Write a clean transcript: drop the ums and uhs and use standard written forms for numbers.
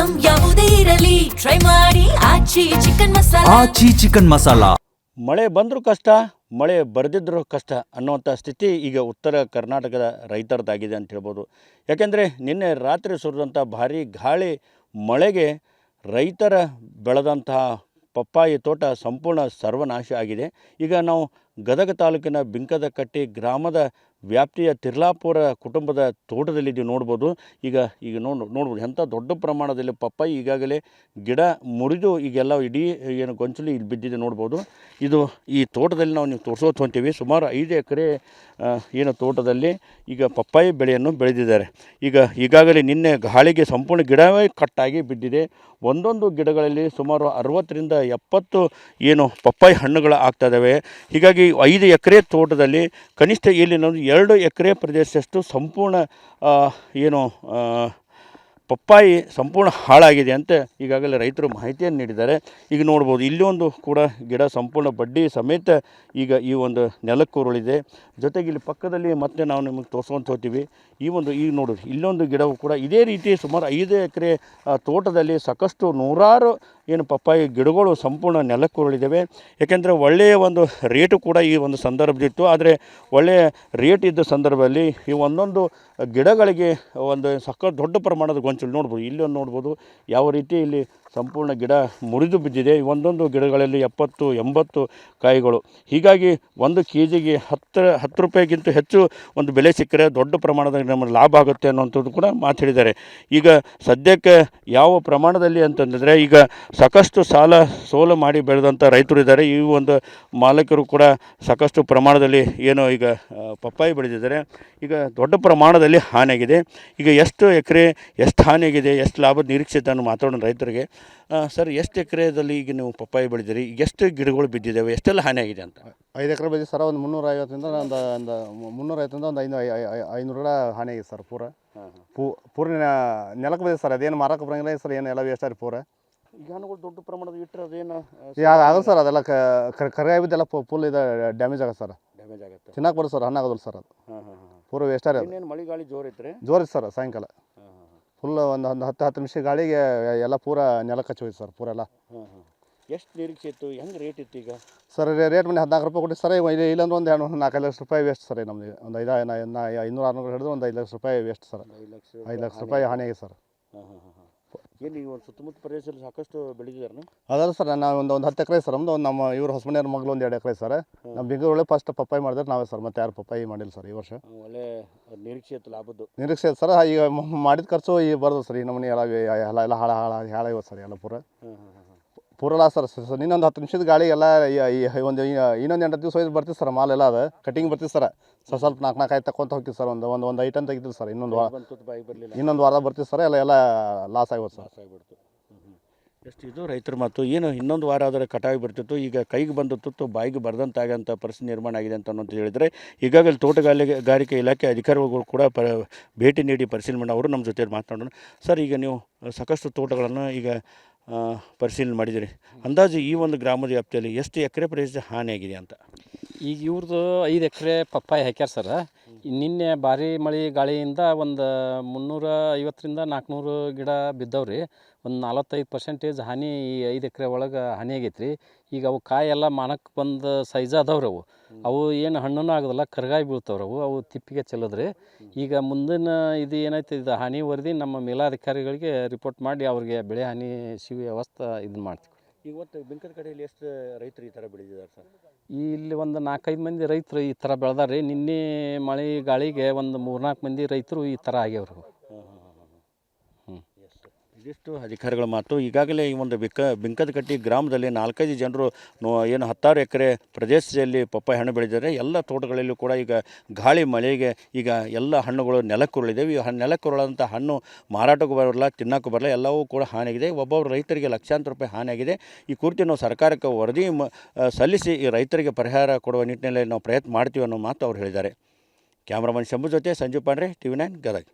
Item ಯಾವುದೇ ಇರಲಿ try ಮಾಡಿ ಆಚಿ ಚಿಕನ್ ಮಸಾಲಾ. ಮಳೆ ಬಂದರೂ ಕಷ್ಟ, ಮಳೆ ಬರದಿದ್ದರೂ ಕಷ್ಟ ಅನ್ನುವಂಥ ಸ್ಥಿತಿ ಈಗ ಉತ್ತರ ಕರ್ನಾಟಕದ ರೈತರದ್ದಾಗಿದೆ ಅಂತ ಹೇಳ್ಬೋದು. ಯಾಕೆಂದರೆ ನಿನ್ನೆ ರಾತ್ರಿ ಸುರಿದಂಥ ಭಾರೀ ಗಾಳಿ ಮಳೆಗೆ ರೈತರ ಬೆಳೆದಂತಹ ಪಪ್ಪಾಯಿ ತೋಟ ಸಂಪೂರ್ಣ ಸರ್ವನಾಶ ಆಗಿದೆ. ಈಗ ನಾವು ಗದಗ ತಾಲೂಕಿನ ಬಿಂಕದಕಟ್ಟಿ ಗ್ರಾಮದ ವ್ಯಾಪ್ತಿಯ ತಿರ್ಲಾಪುರ ಕುಟುಂಬದ ತೋಟದಲ್ಲಿದ್ದೀವಿ ನೋಡ್ಬೋದು. ಈಗ ನೋಡ್ಬೋದು ಎಂಥ ದೊಡ್ಡ ಪ್ರಮಾಣದಲ್ಲಿ ಪಪ್ಪಾಯಿ ಈಗಾಗಲೇ ಗಿಡ ಮುರಿದು ಈಗೆಲ್ಲ ಇಡೀ ಏನು ಗೊಂಚಲು ಇಲ್ಲಿ ಬಿದ್ದಿದೆ ನೋಡ್ಬೋದು. ಇದು ಈ ತೋಟದಲ್ಲಿ ನೀವು ತೋರಿಸೋದು ಹೊಂತೀವಿ. ಸುಮಾರು 5 ಎಕರೆ ಏನು ತೋಟದಲ್ಲಿ ಈಗ ಪಪ್ಪಾಯಿ ಬೆಳೆಯನ್ನು ಬೆಳೆದಿದ್ದಾರೆ. ಈಗಾಗಲೇ ನಿನ್ನೆ ಗಾಳಿಗೆ ಸಂಪೂರ್ಣ ಗಿಡವೇ ಕಟ್ಟಾಗಿ ಬಿದ್ದಿದೆ. ಒಂದೊಂದು ಗಿಡಗಳಲ್ಲಿ ಸುಮಾರು 60ರಿಂದ 70 ಏನು ಪಪ್ಪಾಯಿ ಹಣ್ಣುಗಳು ಆಗ್ತಾ ಇದ್ದಾವೆ. ಹೀಗಾಗಿ 5 ಎಕರೆ ತೋಟದಲ್ಲಿ ಕನಿಷ್ಠ ಇಲ್ಲಿ 2 ಎಕರೆ ಪ್ರದೇಶದಷ್ಟು ಸಂಪೂರ್ಣ ಏನು ಪಪ್ಪಾಯಿ ಸಂಪೂರ್ಣ ಹಾಳಾಗಿದೆ ಅಂತ ಈಗಾಗಲೇ ರೈತರು ಮಾಹಿತಿಯನ್ನು ನೀಡಿದ್ದಾರೆ. ಈಗ ನೋಡ್ಬೋದು ಇಲ್ಲಿ ಒಂದು ಕೂಡ ಗಿಡ ಸಂಪೂರ್ಣ ಬಡ್ಡಿ ಸಮೇತ ಈಗ ಈ ಒಂದು ನೆಲಕ್ಕೆ ಉರುಳಿದೆ. ಜೊತೆಗೆ ಇಲ್ಲಿ ಪಕ್ಕದಲ್ಲಿ ಮತ್ತೆ ನಾವು ನಿಮಗೆ ತೋರಿಸುವಂತ ಹೋಗ್ತೀವಿ. ಈಗ ನೋಡಿರಿ ಇಲ್ಲೊಂದು ಗಿಡವು ಕೂಡ ಇದೇ ರೀತಿ ಸುಮಾರು 5 ಎಕರೆ ತೋಟದಲ್ಲಿ ಸಾಕಷ್ಟು ನೂರಾರು ಏನು ಪಪ್ಪಾಯಿ ಗಿಡಗಳು ಸಂಪೂರ್ಣ ನೆಲಕ್ಕೆ ಉರುಳಿದ್ದಾವೆ. ಯಾಕೆಂದರೆ ಒಳ್ಳೆಯ ಒಂದು ರೇಟು ಕೂಡ ಈ ಒಂದು ಸಂದರ್ಭದಿತ್ತು. ಆದರೆ ಒಳ್ಳೆಯ ರೇಟ್ ಇದ್ದ ಸಂದರ್ಭದಲ್ಲಿ ಈ ಒಂದೊಂದು ಗಿಡಗಳಿಗೆ ಒಂದು ದೊಡ್ಡ ಪ್ರಮಾಣದ ಗೊಂಚಲು ನೋಡ್ಬೋದು. ಇಲ್ಲಿ ಒಂದು ನೋಡ್ಬೋದು ಯಾವ ರೀತಿ ಇಲ್ಲಿ ಸಂಪೂರ್ಣ ಗಿಡ ಮುರಿದು ಬಿದ್ದಿದೆ. ಒಂದೊಂದು ಗಿಡಗಳಲ್ಲಿ 70-80 ಕಾಯಿಗಳು. ಹೀಗಾಗಿ 1 ಕೆಜಿಗೆ 10 ರೂಪಾಯಿಗಿಂತ ಹೆಚ್ಚು ಒಂದು ಬೆಲೆ ಸಿಕ್ಕರೆ ದೊಡ್ಡ ಪ್ರಮಾಣದ ನಮ್ಮ ಲಾಭ ಆಗುತ್ತೆ ಅನ್ನೋಂಥದ್ದು ಕೂಡ ಮಾತಾಡಿದ್ದಾರೆ. ಈಗ ಸದ್ಯಕ್ಕೆ ಯಾವ ಪ್ರಮಾಣದಲ್ಲಿ ಅಂತಂದರೆ ಈಗ ಸಾಕಷ್ಟು ಸೋಲು ಮಾಡಿ ಬೆಳೆದಂಥ ರೈತರು ಇದ್ದಾರೆ. ಈ ಒಂದು ಮಾಲೀಕರು ಕೂಡ ಸಾಕಷ್ಟು ಪ್ರಮಾಣದಲ್ಲಿ ಏನು ಈಗ ಪಪ್ಪಾಯಿ ಬೆಳೆದಿದ್ದಾರೆ. ಈಗ ದೊಡ್ಡ ಪ್ರಮಾಣದಲ್ಲಿ ಹಾನಿಯಾಗಿದೆ. ಈಗ ಎಷ್ಟು ಎಕರೆ ಎಷ್ಟು ಹಾನಿಯಾಗಿದೆ, ಎಷ್ಟು ಲಾಭದ ನಿರೀಕ್ಷೆ ಅಂತ ಮಾತಾಡೋಣ ರೈತರಿಗೆ. ಸರ್, ಎಷ್ಟು ಎಕರೆದಲ್ಲಿ ಈಗ ನೀವು ಪಪ್ಪಾಯಿ ಬೆಳೆದಿರಿ, ಈಗ ಎಷ್ಟು ಗಿಡಗಳು ಬಿದ್ದಿದ್ದಾವೆ, ಎಷ್ಟೆಲ್ಲ ಹಾನಿಯಾಗಿದೆ ಅಂತ? 5 ಎಕರೆ ಬೆಳೆದಿ ಸರ್. ಒಂದು 350ರಿಂದ ಒಂದು 500 ಗಿಡ ಹಾನಿಯಾಗಿದೆ ಸರ್. ಪೂರ ನೆಲಕ್ಕೆ ಬೆಳೆದಿ ಸರ್. ಅದೇನು ಮಾರಕ್ಕೆ ಬರೋಂಗಿಲ್ಲ ಸರ್. ಏನು ಎಲ್ಲ ವೇಸ್ಟ್ ಆಗಿ ಪೂರ ಈಗ ಹಣ್ಣುಗಳು ದೊಡ್ಡ ಪ್ರಮಾಣದ ಇಟ್ಟರೆ ಅದೇನು ಆಗಲ್ಲ ಸರ್. ಅದೆಲ್ಲ ಕರ್ರೆ ಬಿದ್ದೆಲ್ಲ ಫುಲ್ ಇದು ಡ್ಯಾಮೇಜ್ ಆಗುತ್ತೆ ಸರ್. ಆಗುತ್ತೆ, ತಿನ್ನಕ್ಕೆ ಬರೋದು ಸರ್. ಹಣ್ಣಾಗೋದಿಲ್ಲ ಸರ್. ಅದು ಪೂರ ವೇಸ್ಟ್ ಆಗಿ. ಮಳೆ ಗಾಳಿ ಜೋರು ಐತ್ರಿ? ಜೋರು ಸರ್. ಸಾಯಂಕಾಲ ಫುಲ್ ಒಂದು 10 ನಿಮಿಷ ಗಾಳಿಗೆ ಎಲ್ಲ ಪೂರ ನೆಲಕ್ಕೆ ಹಚ್ಚಿ ಹೋಯ್ತು ಸರ್. ಪೂರ ಎಲ್ಲ. ಎಷ್ಟು ನಿರೀಕ್ಷೆ ಇತ್ತು, ಹೆಂಗೆ ರೇಟ್ ಇತ್ತು ಈಗ? ಸರ್ ರೇಟ್ ಮನೆ 14 ರೂಪಾಯಿ ಕೊಟ್ಟು ಸರ್. ಇಲ್ಲಾಂದ್ರೆ ಒಂದು 4-5 ಲಕ್ಷ ರೂಪಾಯಿ ವೇಸ್ಟ್ ಸರ್. ನಮಗೆ ಒಂದು 500-600 ಹಿಡಿದು ಒಂದು 5 ಲಕ್ಷ ರೂಪಾಯಿ ವೇಸ್ಟ್ ಸರ್. 5 ಲಕ್ಷ ರೂಪಾಯಿ ಹಾನಿಯಾಗಿದೆ ಸರ್. ಏನು ಈಗ ಒಂದು ಸುತ್ತಮುತ್ತ ಪ್ರದೇಶದಲ್ಲಿ ಸಾಕಷ್ಟು ಬೆಳೆದಿದ್ದಾರೆ? ಅದಲ್ಲ ಸರ್. ನಾವು ಒಂದು 10 ಎಕರೆ ಸರ್. ನಮ್ಮದು ನಮ್ಮ ಇವ್ರ ಹೊಸಮನೆಯವ್ರ ಮಗಳು ಒಂದು 2 ಎಕರೆ ಸರ್. ನಮ್ಮ ಬೆಂಗಳೂರೊಳಗೆ ಫಸ್ಟ್ ಪಪ್ಪಾಯಿ ಮಾಡಿದ್ರೆ ನಾವೇ ಸರ್. ಮತ್ತೆ ಯಾರು ಪಪ್ಪಾಯಿ ಮಾಡಿಲ್ಲ ಸರ್ ಈ ವರ್ಷ. ಒಳ್ಳೆ ನಿರೀಕ್ಷೆ ಇತ್ತು, ಲಾಭದ್ದು ನಿರೀಕ್ಷೆ ಇತ್ತು ಸರ್. ಈಗ ಮಾಡಿದ ಖರ್ಚು ಈಗ ಬರೋದು ಸರ್. ಈ ನಮ್ಮನೆ ಎಲ್ಲ ಹಾಳಾಗಿತ್ತು ಸರ್. ಎಲ್ಲ ಪೂರ ಲಾಸ್ ಸರ್. ಇನ್ನೊಂದು 10 ನಿಮಿಷದ ಗಾಳಿ ಎಲ್ಲ ಒಂದು ಇನ್ನೊಂದು 8 ದಿವಸ ಹೋಯ್ತು ಬರ್ತೀವಿ ಸರ್. ಮಾಲೆಲ್ಲ ಅದು ಕಟಿಂಗ್ ಬರ್ತೀವಿ ಸರ್. ಸ್ವಲ್ಪ 4 ಆಯ್ತು ತಗೊಂತ ಹೋಗ್ತೀವಿ ಸರ್. ಒಂದು ಐಟಮ್ ತೆಗಿತೀವಿ ಸರ್. ಇನ್ನೊಂದು ವಾರ ಬರ್ತೀವಿ ಸರ್. ಎಲ್ಲ ಲಾಸ್ ಆಗ್ಬೋದು ಸರ್. ಎಷ್ಟು ಇದು ರೈತರ ಮಾತು. ಏನು ಇನ್ನೊಂದು ವಾರ ಆದರೆ ಕಟಾವಿ ಬರ್ತಿತ್ತು. ಈಗ ಕೈಗೆ ಬಂದ ತುತ್ತು ಬಾಯಿಗೆ ಬರದಂತಾಗಂಥ ಪರಿಸ್ಥಿತಿ ನಿರ್ಮಾಣ ಆಗಿದೆ ಅಂತ ಹೇಳಿದರೆ ಈಗಾಗಲೇ ತೋಟಗಾರಿಕೆ ಇಲಾಖೆ ಅಧಿಕಾರಿಗಳು ಕೂಡ ಭೇಟಿ ನೀಡಿ ಪರಿಶೀಲನೆ ಮಾಡಿ ಅವರು ನಮ್ಮ ಜೊತೆ ಮಾತನಾಡೋಣ. ಸರ್, ಈಗ ನೀವು ಸಾಕಷ್ಟು ತೋಟಗಳನ್ನು ಈಗ ಪರಿಶೀಲನೆ ಮಾಡಿದಿರಿ. ಅಂದಾಜು ಈ ಒಂದು ಗ್ರಾಮದ ವ್ಯಾಪ್ತಿಯಲ್ಲಿ ಎಷ್ಟು ಎಕರೆ ಪ್ರದೇಶ ಹಾನಿಯಾಗಿದೆ ಅಂತ? ಈಗ ಇವ್ರದ್ದು 5 ಎಕರೆ ಪಪ್ಪಾಯಿ ಹಾಕ್ಯಾರ ಸರ್. ನಿನ್ನೆ ಭಾರಿ ಮಳೆ ಗಾಳಿಯಿಂದ ಒಂದು 350ರಿಂದ 400 ಗಿಡ ಬಿದ್ದವ್ರಿ. ಒಂದು 45% ಹಾನಿ ಈ 5 ಎಕರೆ ಒಳಗೆ ಹಾನಿ ಆಗೈತೆ ರೀ. ಈಗ ಅವು ಕಾಯಿ ಎಲ್ಲ ಮಾನಕ್ಕೆ ಬಂದು ಸೈಜ್ ಅದಾವ್ರಿ. ಅವು ಏನು ಹಣ್ಣೂ ಆಗೋದಿಲ್ಲ, ಕರ್ಗಾಯಿ ಬೀಳ್ತಾವ್ರಿ. ಅವು ತಿಪ್ಪಿಗೆ ಚೆಲ್ಲೋದ್ರಿ. ಈಗ ಮುಂದಿನ ಇದು ಏನೈತೆ ಇದು ಹಾನಿ ವರದಿ ನಮ್ಮ ಮೇಲಾಧಿಕಾರಿಗಳಿಗೆ ರಿಪೋರ್ಟ್ ಮಾಡಿ ಅವ್ರಿಗೆ ಬೆಳೆ ಹಾನಿ ಸಿಗೋ ವ್ಯವಸ್ಥೆ ಇದನ್ನು ಮಾಡ್ತೀವಿ. ಇವತ್ತು ಬಿಂಕದ ಕಡೆಯಲ್ಲಿ ಎಷ್ಟು ರೈತರು ಈ ಥರ ಬೆಳೆದಿದ್ದಾರೆ ಸರ್? ಇಲ್ಲಿ ಒಂದು 4-5 ಮಂದಿ ರೈತರು ಈ ಥರ ಬೆಳೆದಾರೆ. ನಿನ್ನೆ ಮಳೆ ಗಾಳಿಗೆ ಒಂದು 3-4 ಮಂದಿ ರೈತರು ಈ ಥರ ಆಗ್ಯಾವ್ರು. ಇದಿಷ್ಟು ಅಧಿಕಾರಿಗಳ ಮಾತು. ಈಗಾಗಲೇ ಈ ಒಂದು ಬಿಂಕದಕಟ್ಟಿ ಗ್ರಾಮದಲ್ಲಿ 4-5 ಜನರು ಏನು 16 ಎಕರೆ ಪ್ರದೇಶದಲ್ಲಿ ಪಪ್ಪಾಯಿ ಹಣ್ಣು ಬೆಳೆದಿದ್ದಾರೆ. ಎಲ್ಲ ತೋಟಗಳಲ್ಲೂ ಕೂಡ ಈಗ ಗಾಳಿ ಮಳೆಗೆ ಈಗ ಎಲ್ಲ ಹಣ್ಣುಗಳು ನೆಲಕ್ಕುರುಳಿದ್ದೇವೆ. ಈ ನೆಲಕ್ಕುರುಳಂಥ ಹಣ್ಣು ಮಾರಾಟಕ್ಕೂ ಬರಲ್ಲ, ತಿನ್ನೋಕ್ಕೂ ಬರಲ್ಲ, ಎಲ್ಲವೂ ಕೂಡ ಹಾನಿಯಾಗಿದೆ. ಒಬ್ಬೊಬ್ಬರು ರೈತರಿಗೆ ಲಕ್ಷಾಂತರ ರೂಪಾಯಿ ಹಾನಿಯಾಗಿದೆ. ಈ ಕುರಿತು ನಾವು ಸರ್ಕಾರಕ್ಕೆ ವರದಿ ಸಲ್ಲಿಸಿ ಈ ರೈತರಿಗೆ ಪರಿಹಾರ ಕೊಡುವ ನಿಟ್ಟಿನಲ್ಲಿ ನಾವು ಪ್ರಯತ್ನ ಮಾಡ್ತೀವಿ ಅನ್ನೋ ಮಾತು ಅವ್ರು ಹೇಳಿದ್ದಾರೆ. ಕ್ಯಾಮ್ರಾಮನ್ ಶಂಭು ಜೊತೆ ಸಂಜೀವ್ ಪಾಂಡ್ರೆ, TV9 ಗದಗ.